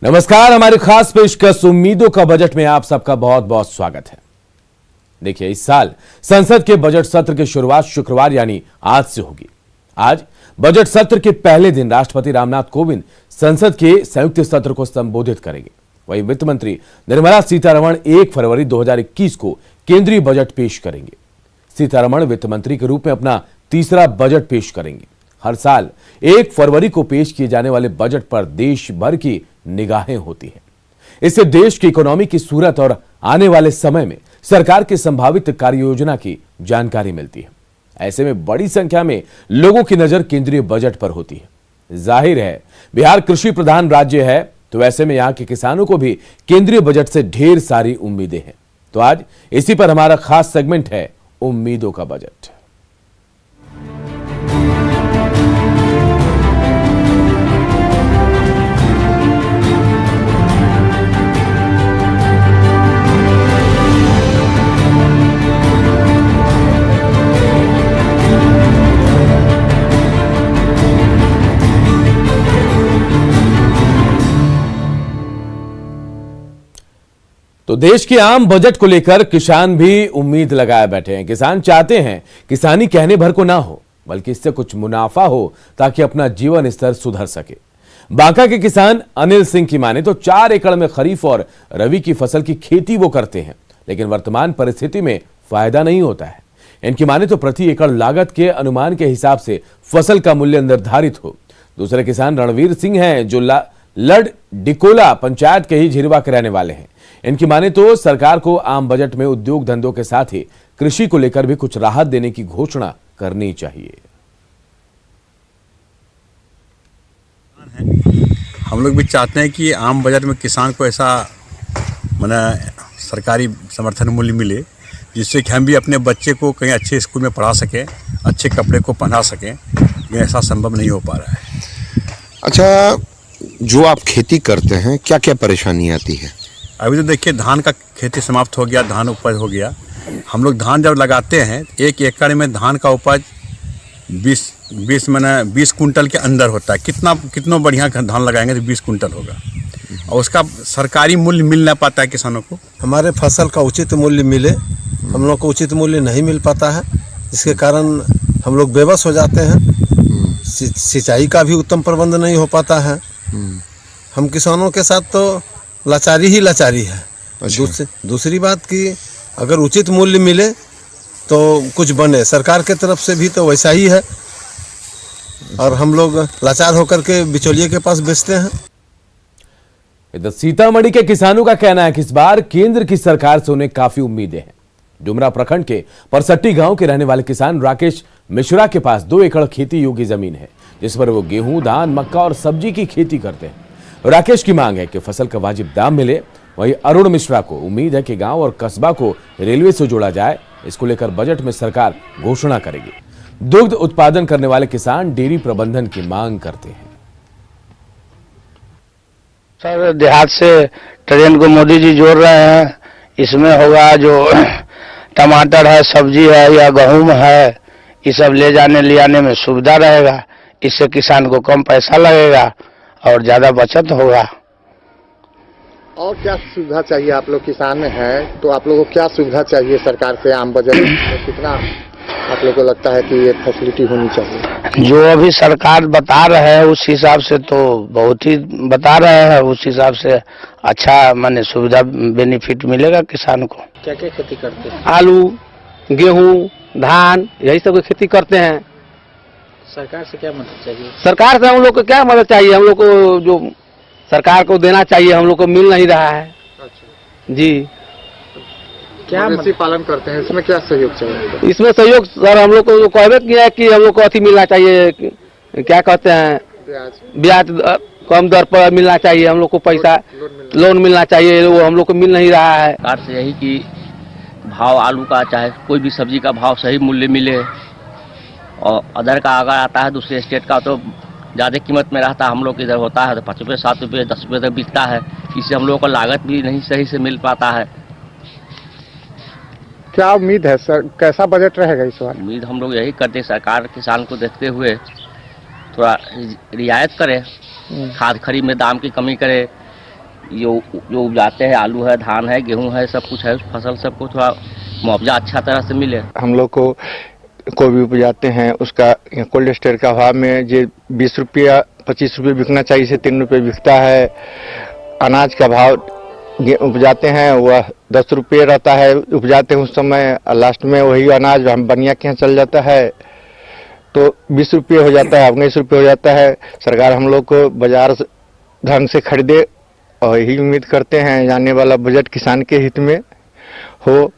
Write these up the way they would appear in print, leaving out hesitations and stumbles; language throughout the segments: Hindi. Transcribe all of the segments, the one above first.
नमस्कार, हमारी खास पेशकश उम्मीदों का बजट में आप सबका बहुत बहुत स्वागत है। देखिए, इस साल संसद के बजट सत्र की शुरुआत शुक्रवार यानी आज से होगी। आज बजट सत्र के पहले दिन राष्ट्रपति रामनाथ कोविंद संसद के संयुक्त सत्र को संबोधित करेंगे। वहीं वित्त मंत्री निर्मला सीतारमण 1 फरवरी 2021 को केंद्रीय बजट पेश करेंगे। सीतारमण वित्त मंत्री के रूप में अपना तीसरा बजट पेश करेंगे। हर साल 1 फरवरी को पेश किए जाने वाले बजट पर देश भर की निगाहें होती हैं। इससे देश की इकोनॉमी की सूरत और आने वाले समय में सरकार की संभावित कार्य योजना की जानकारी मिलती है। ऐसे में बड़ी संख्या में लोगों की नजर केंद्रीय बजट पर होती है। जाहिर है, बिहार कृषि प्रधान राज्य है, तो ऐसे में यहां के किसानों को भी केंद्रीय बजट से ढेर सारी उम्मीदें हैं। तो आज इसी पर हमारा खास सेगमेंट है उम्मीदों का बजट। तो देश के आम बजट को लेकर किसान भी उम्मीद लगाए बैठे हैं। किसान चाहते हैं किसानी कहने भर को ना हो, बल्कि इससे कुछ मुनाफा हो ताकि अपना जीवन स्तर सुधर सके। बांका के किसान अनिल सिंह की माने तो 4 एकड़ में खरीफ और रबी की फसल की खेती वो करते हैं, लेकिन वर्तमान परिस्थिति में फायदा नहीं होता है। इनकी माने तो प्रति एकड़ लागत के अनुमान के हिसाब से फसल का मूल्य निर्धारित हो। दूसरे किसान रणवीर सिंह हैं, जो लड डिकोला पंचायत के ही झिरवा के रहने वाले हैं। इनकी माने तो सरकार को आम बजट में उद्योग धंधों के साथ ही कृषि को लेकर भी कुछ राहत देने की घोषणा करनी चाहिए। हम लोग भी चाहते हैं कि आम बजट में किसान को ऐसा सरकारी समर्थन मूल्य मिले, जिससे कि हम भी अपने बच्चे को कहीं अच्छे स्कूल में पढ़ा सकें, अच्छे कपड़े को पहना सकें। ये ऐसा संभव नहीं हो पा रहा है। अच्छा, जो आप खेती करते हैं, क्या क्या परेशानी आती है? अभी तो देखिए, धान का खेती समाप्त हो गया, धान उपज हो गया। हम लोग धान जब लगाते हैं 1 एकड़ में धान का उपज 20 कुंटल के अंदर होता है। कितना बढ़िया धान लगाएंगे तो 20 कुंटल होगा, और उसका सरकारी मूल्य मिल नहीं पाता है किसानों को। हमारे फसल का उचित मूल्य मिले, हम लोग को उचित मूल्य नहीं मिल पाता है, जिसके कारण हम लोग बेबस हो जाते हैं। सिंचाई का भी उत्तम प्रबंध नहीं हो पाता है। हम किसानों के साथ तो लाचारी ही लाचारी है। अच्छा। दूसरी बात कि अगर उचित मूल्य मिले तो कुछ बने, सरकार के तरफ से भी तो वैसा ही है। और हम लोग लाचार होकर के बिचौलिए के पास बेचते हैं। इधर सीतामढ़ी के किसानों का कहना है कि इस बार केंद्र की सरकार से उन्हें काफी उम्मीदें हैं। डुमरा प्रखंड के परसट्टी गांव के रहने वाले किसान राकेश मिश्रा के पास 2 एकड़ खेती योग्य जमीन है, जिस पर वो गेहूं, धान, मक्का और सब्जी की खेती करते हैं। राकेश की मांग है कि फसल का वाजिब दाम मिले। वहीं अरुण मिश्रा को उम्मीद है कि गांव और कस्बा को रेलवे से जोड़ा जाए। इसको लेकर बजट में सरकार घोषणा करेगी। दुग्ध उत्पादन करने वाले किसान डेयरी प्रबंधन की मांग करते हैं। सर, देहात से ट्रेन को मोदी जी जोड़ रहे हैं। इसमें होगा जो टमाटर है, सब्जी है या गेहूं है, ये सब ले आने में सुविधा रहेगा। इससे किसान को कम पैसा लगेगा और ज्यादा बचत होगा। और क्या सुविधा चाहिए? आप लोग किसान हैं तो आप लोगों को क्या सुविधा चाहिए सरकार से? आम बजट में कितना आप लोगों को लगता है कि ये फैसिलिटी होनी चाहिए? जो अभी सरकार बता रहे हैं उस हिसाब से तो बहुत ही बता रहे हैं, उस हिसाब से अच्छा माने सुविधा बेनिफिट मिलेगा किसान को। क्या क्या खेती करते हैं? आलू, गेहूं, धान, यही सब की खेती करते हैं। सरकार से क्या मदद चाहिए? सरकार से हम लोग को क्या मदद चाहिए? हम लोग को जो सरकार को देना चाहिए हम लोग को मिल नहीं रहा है। अच्छा जी, क्या मवेशी पालन करते हैं, इसमें क्या सहयोग चाहिए? इसमें सहयोग सर हम लोग को कहबे किया है कि हम लोग को अथी मिलना चाहिए, क्या कहते हैं, ब्याज कम दर पर मिलना चाहिए। हम लोग को पैसा लोन मिलना चाहिए, वो हम लोग को मिल नहीं रहा है। सरकार से यही कि भाव आलू का चाहे कोई भी सब्जी का भाव सही मूल्य मिले, और अदर का अगर आता है दूसरे स्टेट का तो ज़्यादा कीमत में रहता है। हम लोग इधर होता है तो 5 रुपये, 7 रुपये, 10 रुपये तक बिकता है। इससे हम लोगों को लागत भी नहीं सही से मिल पाता है। क्या उम्मीद है सर, कैसा बजट रहेगा इस बार? उम्मीद हम लोग यही करते, सरकार किसान को देखते हुए थोड़ा रियायत करे, खाद खरीद में दाम की कमी करे, जो जो उपजाते हैं, आलू है, धान है, गेहूं है, सब कुछ है, फसल सबको थोड़ा मुआवजा अच्छा तरह से मिले। हम लोग को कोई भी उपजाते हैं उसका कोल्ड स्टोर का भाव में जो 20 रुपया 25 रुपये बिकना चाहिए, इसे 3 रुपये बिकता है। अनाज का भाव उपजाते हैं वह 10 रुपये रहता है, उपजाते हैं उस समय, लास्ट में वही अनाज हम बनिया के यहाँ चल जाता है तो 20 रुपये हो जाता है, 19 रुपये हो जाता है। सरकार हम लोग को बाजार ढंग से खरीदे और यही उम्मीद करते हैं आने वाला बजट किसान के हित में हो।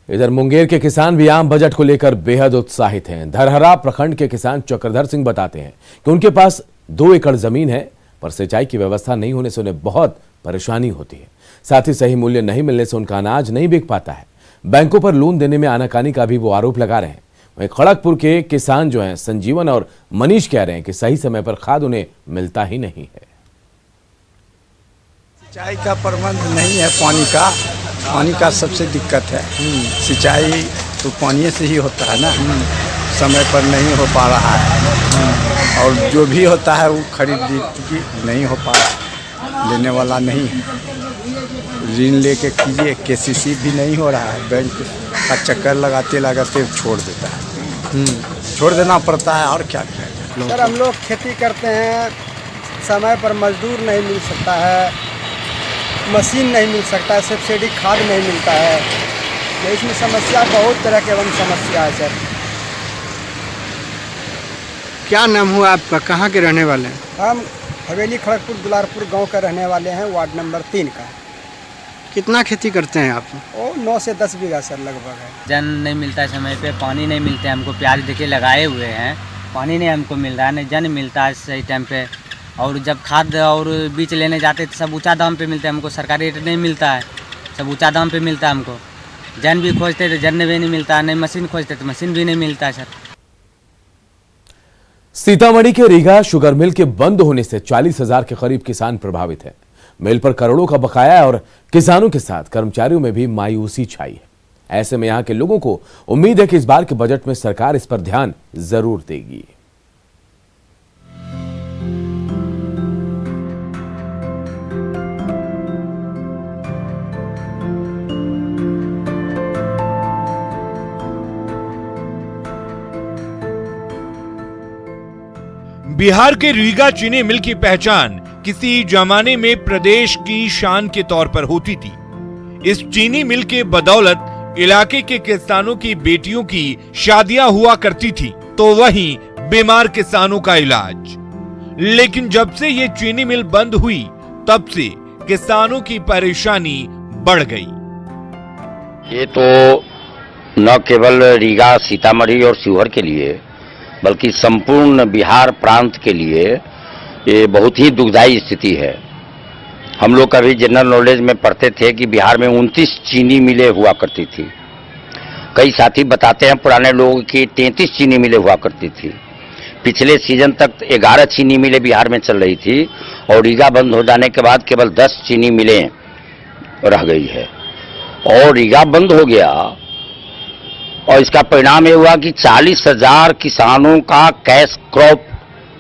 इधर मुंगेर के किसान भी आम बजट को लेकर बेहद उत्साहित हैं। धरहरा प्रखंड के किसान चक्रधर सिंह बताते हैं कि उनके पास 2 एकड़ जमीन है, पर सिंचाई की व्यवस्था नहीं होने से उन्हें बहुत परेशानी होती है। साथ ही सही मूल्य नहीं मिलने से उनका अनाज नहीं बिक पाता है। बैंकों पर लोन देने में आनाकानी का भी वो आरोप लगा रहे हैं। वहीं खड़गपुर के किसान जो हैं संजीवन और मनीष कह रहे हैं कि सही समय पर खाद उन्हें मिलता ही नहीं है। सिंचाई का प्रबंध नहीं है, पानी का सबसे दिक्कत है। सिंचाई तो पानी से ही होता है ना, समय पर नहीं हो पा रहा है और जो भी होता है वो खरीदी नहीं हो पा रहा, लेने वाला नहीं है। ऋण लेके कीजिए, केसीसी भी नहीं हो रहा है, बैंक का चक्कर लगाते लगाते छोड़ देता है, छोड़ देना पड़ता है और क्या करें। सर हम लोग खेती करते हैं, समय पर मजदूर नहीं मिल सकता है, मशीन नहीं मिल सकता है, सब्सिडी खाद नहीं मिलता है, तो इसमें समस्या बहुत तरह के एवं समस्या है। सर क्या नाम हुआ आपका, कहाँ के रहने वाले हैं? हम हवेली खड़गपुर दुलारपुर गांव का रहने वाले हैं, वार्ड नंबर 3 का। कितना खेती करते हैं आप? वो 9 से 10 बीघा सर लगभग है। जन नहीं मिलता है, समय पे पानी नहीं मिलता है हमको। प्याज देखिए लगाए हुए हैं, पानी नहीं हमको मिल रहा है, नहीं जन मिलता है सही टाइम पे। और जब खाद और बीज लेने जाते तो सब ऊंचा दाम पे मिलता है हमको, सरकारी रेट नहीं मिलता है, सब ऊंचा दाम पे मिलता है हमको। जन भी खोजते तो जन भी नहीं मिलता है, नहीं मशीन खोजते तो मशीन भी नहीं मिलता है। सर सीतामढ़ी के रीगा शुगर मिल के बंद होने से 40,000 के करीब किसान प्रभावित हैं। मिल पर करोड़ों का बकाया और किसानों के साथ कर्मचारियों में भी मायूसी छाई है। ऐसे में यहां के लोगों को उम्मीद है कि इस बार के बजट में सरकार इस पर ध्यान जरूर देगी। बिहार के रीगा चीनी मिल की पहचान किसी जमाने में प्रदेश की शान के तौर पर होती थी। इस चीनी मिल के बदौलत इलाके के किसानों की बेटियों की शादियां हुआ करती थी, तो वहीं बीमार किसानों का इलाज। लेकिन जब से ये चीनी मिल बंद हुई तब से किसानों की परेशानी बढ़ गई। ये तो न केवल रीगा, सीतामढ़ी और शिवहर के लिए बल्कि संपूर्ण बिहार प्रांत के लिए ये बहुत ही दुखदायी स्थिति है। हम लोग कभी जनरल नॉलेज में पढ़ते थे कि बिहार में 29 चीनी मिलें हुआ करती थी। कई साथी बताते हैं पुराने लोगों की 33 चीनी मिलें हुआ करती थी। पिछले सीजन तक 11 चीनी मिलें बिहार में चल रही थी और रीगा बंद हो जाने के बाद केवल 10 चीनी मिलें रह गई है। और रीगा बंद हो गया और इसका परिणाम ये हुआ कि 40,000 किसानों का कैश क्रॉप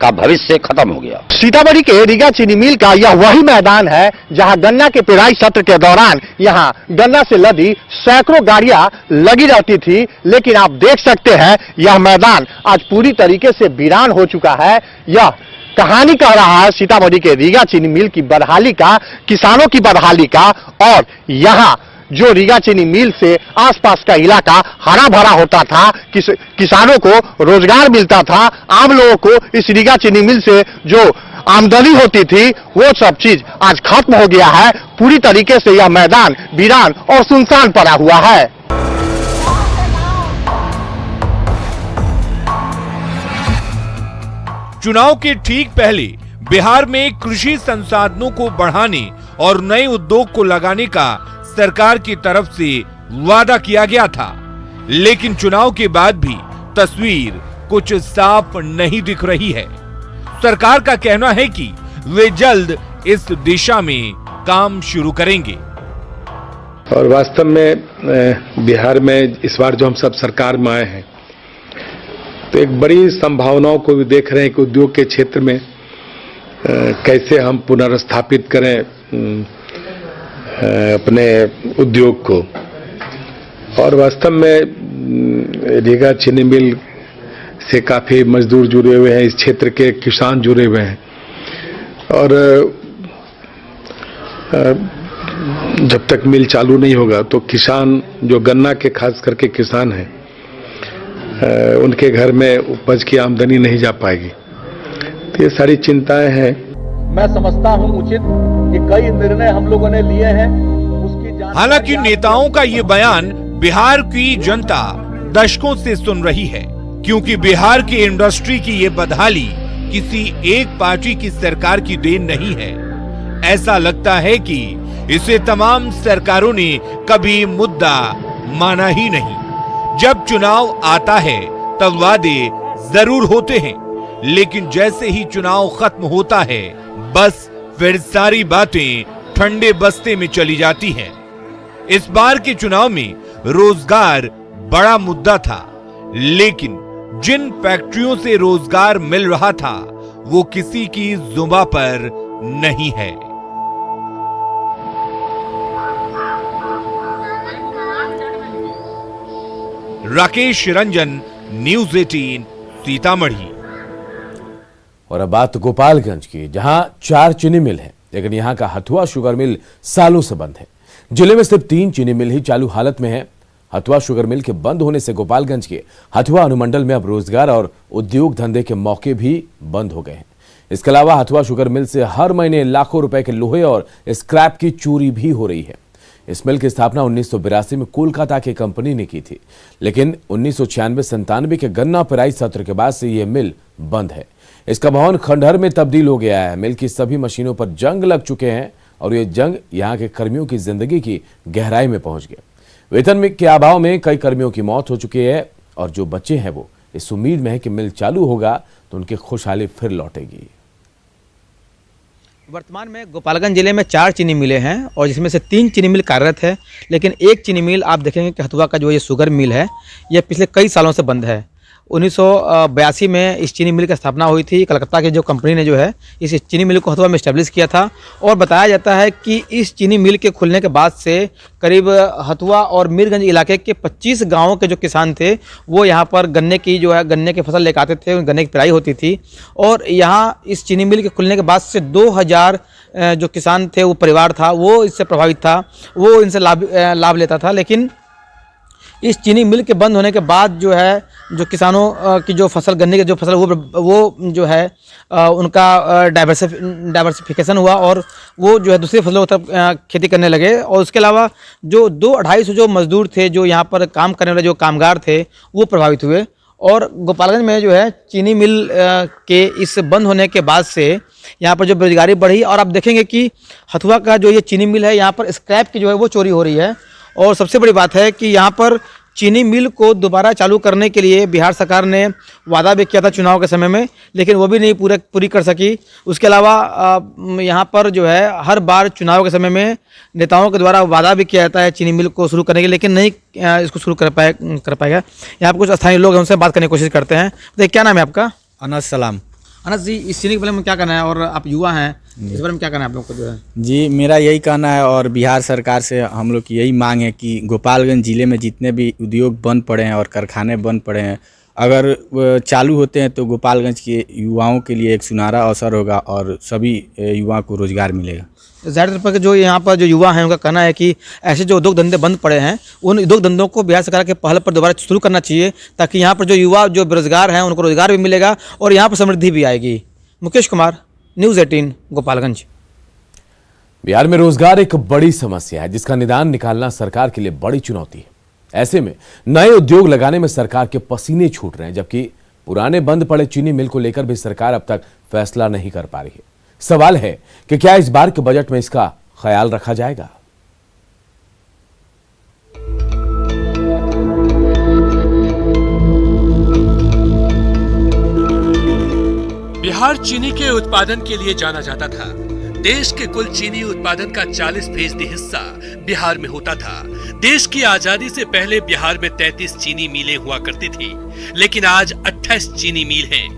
का भविष्य खत्म हो गया। सीतामढ़ी के रीगा चीनी मिल का यह वही मैदान है जहां गन्ना के पेराई सत्र के दौरान यहां गन्ना से लदी सैकड़ों गाड़ियां लगी रहती थी, लेकिन आप देख सकते हैं यह मैदान आज पूरी तरीके से वीरान हो चुका है। यह कहानी कह रहा है सीतामढ़ी के रीगा चीनी मिल की बदहाली का, किसानों की बदहाली का। और यहाँ जो रीगा चीनी मिल से आसपास का इलाका हरा भरा होता था, किसानों को रोजगार मिलता था, आम लोगों को इस रीगा चीनी मिल से जो आमदनी होती थी वो सब चीज आज खत्म हो गया है। पूरी तरीके से यह मैदान वीरान और सुनसान पड़ा हुआ है। चुनाव के ठीक पहले बिहार में कृषि संसाधनों को बढ़ाने और नए उद्योग को लगाने का सरकार की तरफ से वादा किया गया था, लेकिन चुनाव के बाद भी तस्वीर कुछ साफ नहीं दिख रही है। सरकार का कहना है कि वे जल्द इस दिशा में काम शुरू करेंगे। और वास्तव में बिहार में इस बार जो हम सब सरकार में आए हैं तो एक बड़ी संभावनाओं को भी देख रहे हैं कि उद्योग के क्षेत्र में कैसे हम पुनर्स्थापित करें अपने उद्योग को। और वास्तव में रीगा चीनी मिल से काफ़ी मजदूर जुड़े हुए हैं, इस क्षेत्र के किसान जुड़े हुए हैं। और जब तक मिल चालू नहीं होगा तो किसान, जो गन्ना के खास करके किसान हैं, उनके घर में उपज की आमदनी नहीं जा पाएगी। तो ये सारी चिंताएं हैं। मैं समझता हूं उचित कि कई निर्णय हम लोगों ने लिए हैं, उसकी हालांकि नेताओं का ये बयान बिहार की जनता दशकों से सुन रही है, क्योंकि बिहार की इंडस्ट्री की ये बदहाली किसी एक पार्टी की सरकार की देन नहीं है। ऐसा लगता है कि इसे तमाम सरकारों ने कभी मुद्दा माना ही नहीं। जब चुनाव आता है तब वादे जरूर होते हैं, लेकिन जैसे ही चुनाव खत्म होता है बस फिर सारी बातें ठंडे बस्ते में चली जाती हैं। इस बार के चुनाव में रोजगार बड़ा मुद्दा था, लेकिन जिन फैक्ट्रियों से रोजगार मिल रहा था वो किसी की जुबां पर नहीं है। राकेश रंजन, न्यूज़ 18, सीतामढ़ी। और अब बात गोपालगंज की, जहां 4 चीनी मिल है, लेकिन यहां का हथुआ शुगर मिल सालों से बंद है। जिले में सिर्फ 3 चीनी मिल ही चालू हालत में है। हथुआ शुगर मिल के बंद होने से गोपालगंज के हथुआ अनुमंडल में अब रोजगार और उद्योग धंधे के मौके भी बंद हो गए हैं। इसके अलावा हथुआ शुगर मिल से हर महीने लाखों रुपए के लोहे और स्क्रैप की चोरी भी हो रही है। इस मिल की स्थापना 1982 में कोलकाता की कंपनी ने की थी, लेकिन 1996-97 के गन्ना पेराई सत्र के बाद से यह मिल बंद है। इसका भवन खंडहर में तब्दील हो गया है। मिल की सभी मशीनों पर जंग लग चुके हैं और ये जंग यहाँ के कर्मियों की जिंदगी की गहराई में पहुंच गया। वेतन के अभाव में कई कर्मियों की मौत हो चुकी है और जो बच्चे हैं वो इस उम्मीद में है कि मिल चालू होगा तो उनकी खुशहाली फिर लौटेगी। वर्तमान में गोपालगंज जिले में 4 चीनी मिलें हैं और जिसमें से 3 चीनी मिल कार्यरत है, लेकिन एक चीनी मिल आप देखेंगे कि हथुआ का जो ये शुगर मिल है ये पिछले कई सालों से बंद है। 1982 में इस चीनी मिल की स्थापना हुई थी। कलकत्ता की जो कंपनी ने जो है इस चीनी मिल को हथुआ में इस्टेब्लिश किया था और बताया जाता है कि इस चीनी मिल के खुलने के बाद से करीब हथुआ और मीरगंज इलाके के 25 गांवों के जो किसान थे वो यहाँ पर गन्ने की फसल लेकर आते थे, गन्ने की पेराई होती थी। और यहाँ इस चीनी मिल के खुलने के बाद से 2000 जो किसान थे, वो परिवार था, वो इससे प्रभावित था, वो इनसे लाभ लेता था। लेकिन इस चीनी मिल के बंद होने के बाद जो है जो किसानों की जो फसल, गन्ने की जो फसल वो जो है उनका डाइवर्सिफिकेशन हुआ और वो जो है दूसरी फसलों की तरफ खेती करने लगे। और उसके अलावा जो 200-250 जो मजदूर थे, जो यहाँ पर काम करने वाले जो कामगार थे, वो प्रभावित हुए। और गोपालगंज में जो है चीनी मिल के इस बंद होने के बाद से यहाँ पर जो बेरोजगारी बढ़ी। और आप देखेंगे कि हथुआ का जो ये चीनी मिल है, यहाँ पर स्क्रैप की जो है वो चोरी हो रही है। और सबसे बड़ी बात है कि यहाँ पर चीनी मिल को दोबारा चालू करने के लिए बिहार सरकार ने वादा भी किया था चुनाव के समय में, लेकिन वो भी नहीं पूरी कर सकी। उसके अलावा यहाँ पर जो है हर बार चुनाव के समय में नेताओं के द्वारा वादा भी किया जाता है चीनी मिल को शुरू करने के लिए, लेकिन नहीं इसको शुरू कर पाएगा। यहाँ पर कुछ स्थानीय लोग हैं, उनसे बात करने की कोशिश करते हैं। तो क्या नाम है आपका? अनस सलाम। अनस जी, इस चीनी के बारे में क्या कहना है और आप युवा हैं, इस बारे में क्या कहना है आप लोग को जो है? जी, मेरा यही कहना है और बिहार सरकार से हम लोग की यही मांग है कि गोपालगंज ज़िले में जितने भी उद्योग बंद पड़े हैं और कारखाने बंद पड़े हैं, अगर चालू होते हैं तो गोपालगंज के युवाओं के लिए एक सुनहरा अवसर होगा और सभी युवाओं को रोजगार मिलेगा। ज़ाहिर तौर पर जो यहाँ पर जो युवा हैं उनका कहना है कि ऐसे जो उद्योग धंधे बंद पड़े हैं उन उद्योग धंधों को बिहार सरकार के पहल पर दोबारा शुरू करना चाहिए, ताकि यहाँ पर जो युवा जो बेरोजगार हैं उनको रोजगार भी मिलेगा और यहाँ पर समृद्धि भी आएगी। मुकेश कुमार, न्यूज़ 18, गोपालगंज। बिहार में रोजगार एक बड़ी समस्या है जिसका निदान निकालना सरकार के लिए बड़ी चुनौती है। ऐसे में नए उद्योग लगाने में सरकार के पसीने छूट रहे हैं, जबकि पुराने बंद पड़े चीनी मिल को लेकर भी सरकार अब तक फैसला नहीं कर पा रही है। सवाल है कि क्या इस बार के बजट में इसका ख्याल रखा जाएगा? बिहार चीनी के उत्पादन के लिए जाना जाता था। देश के कुल चीनी उत्पादन का 40% हिस्सा बिहार में होता था। देश की आजादी से पहले बिहार में 33 चीनी मिलें हुआ करती थी, लेकिन आज 28 चीनी मिल हैं।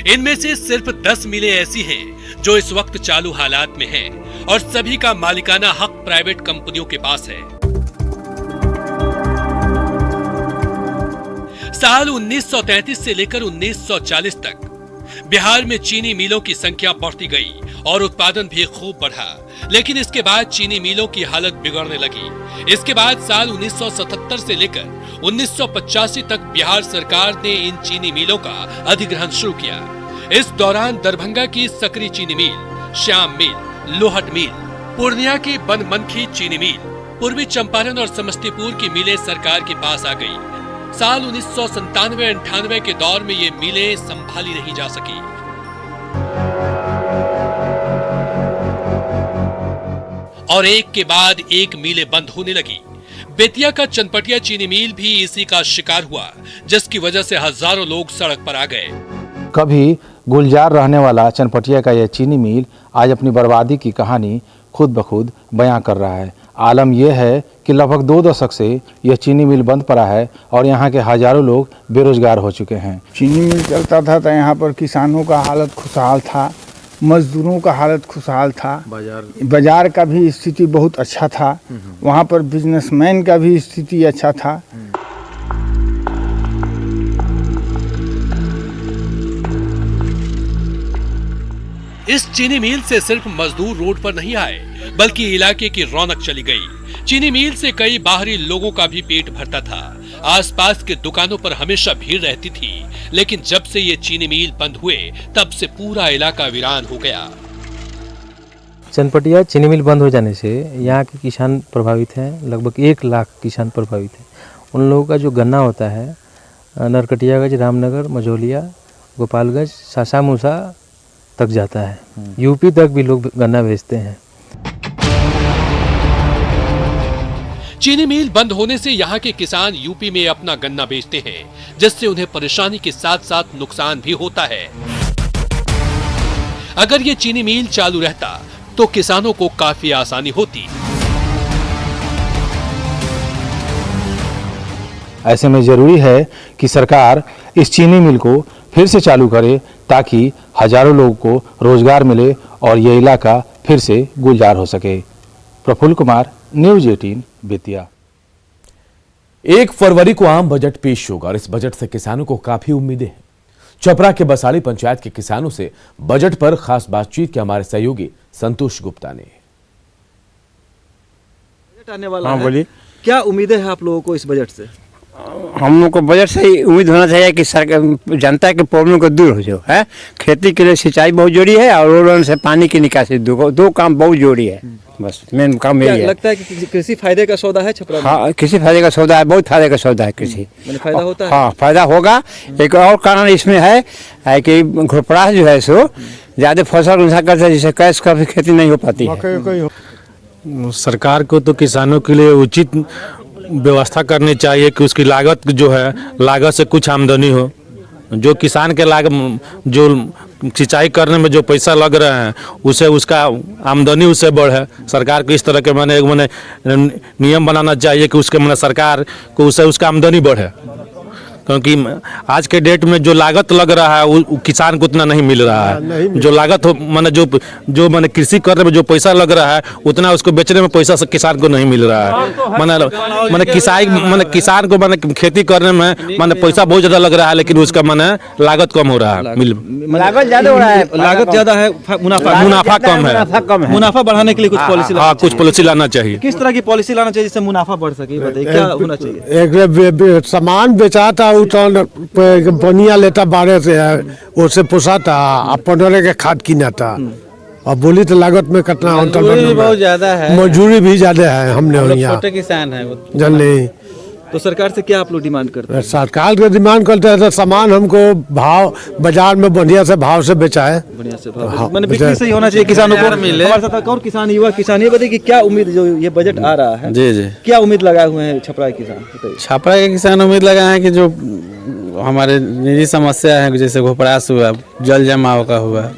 इनमें से सिर्फ 10 मिलें ऐसी हैं जो इस वक्त चालू हालात में हैं और सभी का मालिकाना हक प्राइवेट कंपनियों के पास है। साल 1933 से लेकर 1940 तक बिहार में चीनी मिलों की संख्या बढ़ती गई और उत्पादन भी खूब बढ़ा, लेकिन इसके बाद चीनी मिलों की हालत बिगड़ने लगी। इसके बाद साल 1977 से लेकर 1985 तक बिहार सरकार ने इन चीनी मिलों का अधिग्रहण शुरू किया। इस दौरान दरभंगा की सकरी चीनी मिल, श्याम मिल, लोहट मिल, पूर्णिया की बनमनखी चीनी मिल, पूर्वी चंपारण और समस्तीपुर की मिलें सरकार के पास आ गई। साल 1997-98 के दौर में ये मिलें संभाली नहीं जा सकी। और एक के बाद एक मिलें बंद होने लगी। बेतिया का चनपटिया चीनी मिल भी इसी का शिकार हुआ, जिसकी वजह से हजारों लोग सड़क पर आ गए। कभी गुलजार रहने वाला चनपटिया का यह चीनी मिल आज अपनी बर्बादी की कहानी खुद ब खुद बयां कर रहा है। आलम यह है कि लगभग 2 दशक से यह चीनी मिल बंद पड़ा है और यहाँ के हजारों लोग बेरोजगार हो चुके हैं। चीनी मिल चलता था तो यहाँ पर किसानों का हालत खुशहाल था, मजदूरों का हालत खुशहाल था, बाजार का भी स्थिति बहुत अच्छा था, वहाँ पर बिजनेसमैन का भी स्थिति अच्छा था। इस चीनी मिल से सिर्फ मजदूर रोड पर नहीं आए, बल्कि इलाके की रौनक चली गई। चीनी मिल से कई बाहरी लोगों का भी पेट भरता था। आसपास के दुकानों पर हमेशा भीड़ रहती थी, लेकिन जब से ये चीनी मिल बंद हुए तब से पूरा इलाका वीरान हो गया। चनपटिया चीनी मिल बंद हो जाने से यहाँ के किसान प्रभावित हैं। लगभग 1 लाख किसान प्रभावित हैं। उन लोगों का जो गन्ना होता है नरकटियागंज, रामनगर, मझौलिया, गोपालगंज, सासा मूसा तक जाता है। यूपी तक भी लोग गन्ना भेजते हैं। चीनी मिल बंद होने से यहाँ के किसान यूपी में अपना गन्ना बेचते हैं, जिससे उन्हें परेशानी के साथ साथ नुकसान भी होता है। अगर ये चीनी मिल चालू रहता तो किसानों को काफी आसानी होती। ऐसे में जरूरी है कि सरकार इस चीनी मिल को फिर से चालू करे ताकि हजारों लोगों को रोजगार मिले और ये इलाका फिर से गुलजार हो सके। प्रफुल्ल कुमार, न्यूज़ 18, बेतिया। 1 फरवरी को आम बजट पेश होगा और इस बजट से किसानों को काफी उम्मीदें हैं। चपरा के बसाली पंचायत के किसानों से बजट पर खास बातचीत की हमारे सहयोगी संतोष गुप्ता ने। बजट आने वाला हाँ, है, बोलिए। क्या उम्मीदें हैं आप लोगों को इस बजट से? हम लोग को बजट से ही उम्मीद होना चाहिए कि सरकार जनता के प्रॉब्लम को दूर हो जाए है। खेती के लिए सिंचाई बहुत जरूरी है और रोड से पानी की निकासी, दो काम बहुत जरूरी है। बस मेन काम यही है। लगता है कि कृषि फायदे का सौदा है छपरा में? हाँ, कृषि फायदे का सौदा है, बहुत फायदे का सौदा है कृषि। फायदा होता है? हाँ, फायदा होगा। एक और कारण इसमें है कि घोपड़ा जो है सो ज्यादा फसल उनसा करता है, जिससे कैश का भी खेती नहीं हो पाती है। सरकार को तो किसानों के लिए उचित व्यवस्था करनी चाहिए कि उसकी लागत जो है, लागत से कुछ आमदनी हो। जो किसान के लागत, जो सिंचाई करने में जो पैसा लग रहे हैं उसे उसका आमदनी उससे बढ़े। सरकार को इस तरह के मैंने नियम बनाना चाहिए कि उसके सरकार को उससे उसका आमदनी बढ़े, क्योंकि आज के डेट में जो लागत लग रहा है वो किसान को उतना नहीं मिल रहा है। जो लागत हो जो कृषि करने में जो पैसा लग रहा है उतना उसको बेचने में पैसा किसान को नहीं मिल रहा है। किसान को खेती करने में पैसा बहुत ज्यादा लग रहा है, लेकिन उसका लागत कम हो रहा है। लागत ज्यादा हो रहा है, लागत ज्यादा है, मुनाफा कम है। मुनाफा बढ़ाने के लिए कुछ पॉलिसी कुछ पॉलिसी लाना चाहिए। किस तरह की पॉलिसी लाना चाहिए जिससे मुनाफा बढ़ सके? बताइए क्या होना चाहिए? एक सामान बेचाता बनिया लेता 12 से उससे पोसाता, 15 के खाद किनाता। और बोली तो लागत में कितना अंतर बहुत ज्यादा है, मजदूरी भी ज्यादा है। हमने यहाँ छोटे किसान है जन नहीं। तो सरकार से क्या आप लोग डिमांड करते हैं? सरकार के डिमांड करते हैं तो सामान हमको भाव बाजार में बढ़िया से भाव से बेचाए, बढ़िया से भाव, मैंने बिक्री सही होना चाहिए किसानों को। हमारे साथ और किसान, युवा किसान, ये बताइए कि क्या उम्मीद, जो ये बजट आ रहा है जी जी, क्या उम्मीद लगाए हुए हैं छपरा के किसान? छपरा के किसान उम्मीद लगाए हैं कि जो हमारे निजी समस्या है, जैसे घोपड़ास हुआ, जल जमाव का हुआ,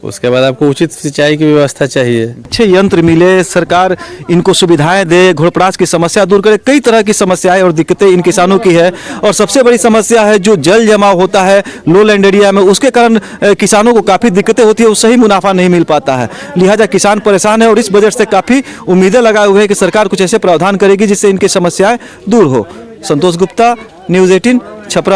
उसके बाद आपको उचित सिंचाई की व्यवस्था चाहिए। अच्छे यंत्र मिले, सरकार इनको सुविधाएं दे, घोड़पराज की समस्या दूर करे। कई तरह की समस्याएं और दिक्कतें इन किसानों की है और सबसे बड़ी समस्या है जो जल जमाव होता है लो लैंड एरिया में, उसके कारण किसानों को काफ़ी दिक्कतें होती है, सही मुनाफा नहीं मिल पाता है। लिहाजा किसान परेशान है और इस बजट से काफ़ी उम्मीदें लगाए हुए हैं कि सरकार कुछ ऐसे प्रावधान करेगी जिससे इनकी समस्याएं दूर हो। संतोष गुप्ता, न्यूज़ 18, छपरा।